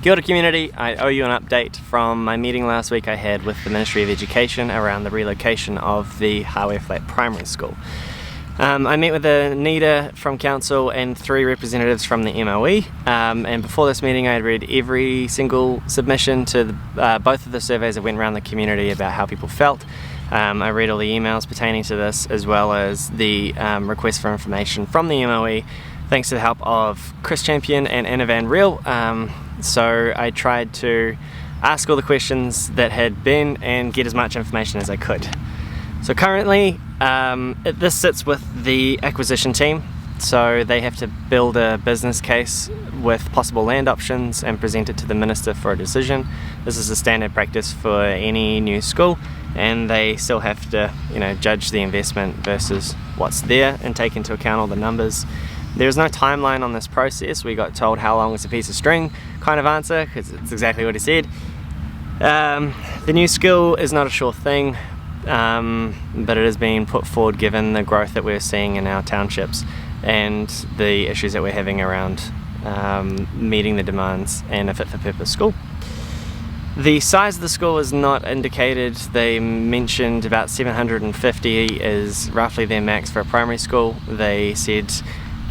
Kia ora community, I owe you an update from my meeting last week I had with the Ministry of Education around the relocation of the Hāwea Flat Primary School. I met with Anita from Council and 3 representatives from the MOE, and before this meeting I had read every single submission to both of the surveys that went around the community about how people felt. I read all the emails pertaining to this, as well as the request for information from the MOE, thanks to the help of Chris Champion and Anna Van Reel. So I tried to ask all the questions that had been and get as much information as I could. So currently this sits with the acquisition team, so they have to build a business case with possible land options and present it to the Minister for a decision. This is a standard practice for any new school, and they still have to, judge the investment versus what's there and take into account all the numbers. There's no timeline on this process. We got told how long is a piece of string kind of answer, because it's exactly what he said. The new school is not a sure thing, but it is being put forward given the growth that we're seeing in our townships and the issues that we're having around meeting the demands and a fit-for-purpose school. The size of the school is not indicated. They mentioned about 750 is roughly their max for a primary school. They said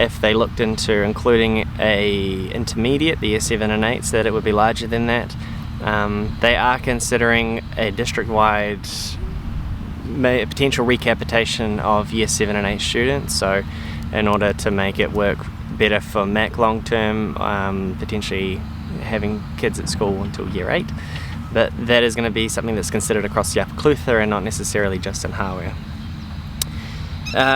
if they looked into including a intermediate, the year 7 and 8s, that it would be larger than that. They are considering a district-wide potential recapitation of year 7 and 8 students, so in order to make it work better for MAC long term, potentially having kids at school until year 8. But that is going to be something that's considered across the Upper Clutha and not necessarily just in Hāwea.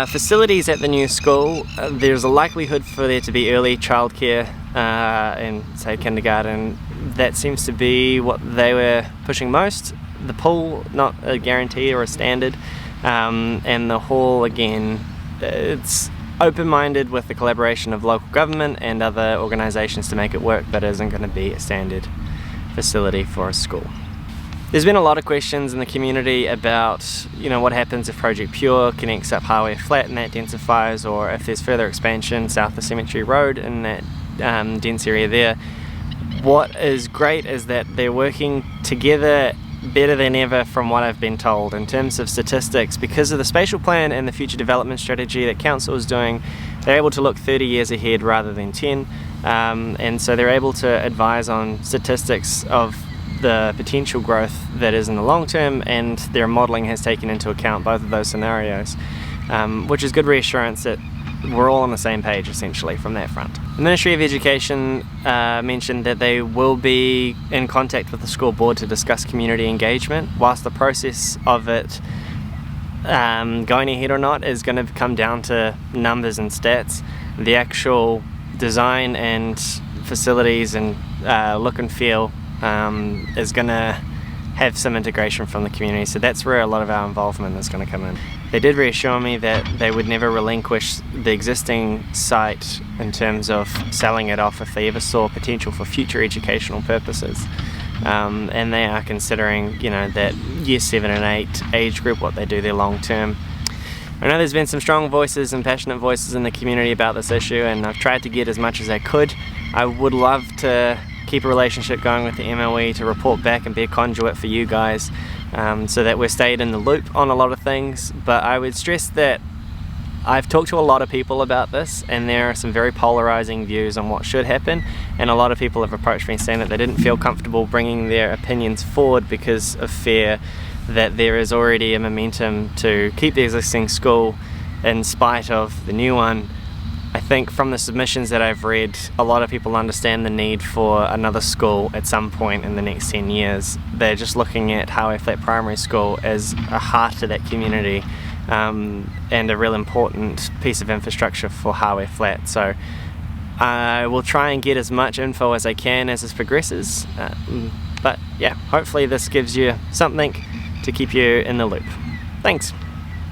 Facilities at the new school, there's a likelihood for there to be early childcare and say kindergarten. That seems to be what they were pushing most. The pool, not a guarantee or a standard, and the hall, again, it's open-minded with the collaboration of local government and other organisations to make it work, but it isn't going to be a standard facility for a school. There's been a lot of questions in the community about, what happens if Project Pure connects up Hāwea Flat and that densifies, or if there's further expansion south of Cemetery Road in that dense area there. What is great is that they're working together better than ever from what I've been told in terms of statistics. Because of the spatial plan and the future development strategy that Council is doing, they're able to look 30 years ahead rather than 10, and so they're able to advise on statistics of the potential growth that is in the long term, and their modelling has taken into account both of those scenarios, which is good reassurance that we're all on the same page essentially from that front. The Ministry of Education mentioned that they will be in contact with the school board to discuss community engagement, whilst the process of it going ahead or not is going to come down to numbers and stats. The actual design and facilities and look and feel is going to have some integration from the community, so that's where a lot of our involvement is going to come in. They did reassure me that they would never relinquish the existing site in terms of selling it off if they ever saw potential for future educational purposes, and they are considering that year 7 and 8 age group, what they do there long term. I know there's been some strong voices and passionate voices in the community about this issue, and I've tried to get as much as I could. I would love to keep a relationship going with the MOE to report back and be a conduit for you guys, so that we're stayed in the loop on a lot of things. But I would stress that I've talked to a lot of people about this, and there are some very polarizing views on what should happen, and a lot of people have approached me saying that they didn't feel comfortable bringing their opinions forward because of fear that there is already a momentum to keep the existing school in spite of the new one. I think from the submissions that I've read, a lot of people understand the need for another school at some point in the next 10 years. They're just looking at Hāwea Flat Primary School as a heart to that community, and a real important piece of infrastructure for Hāwea Flat. So I will try and get as much info as I can as this progresses, but yeah, hopefully this gives you something to keep you in the loop. Thanks.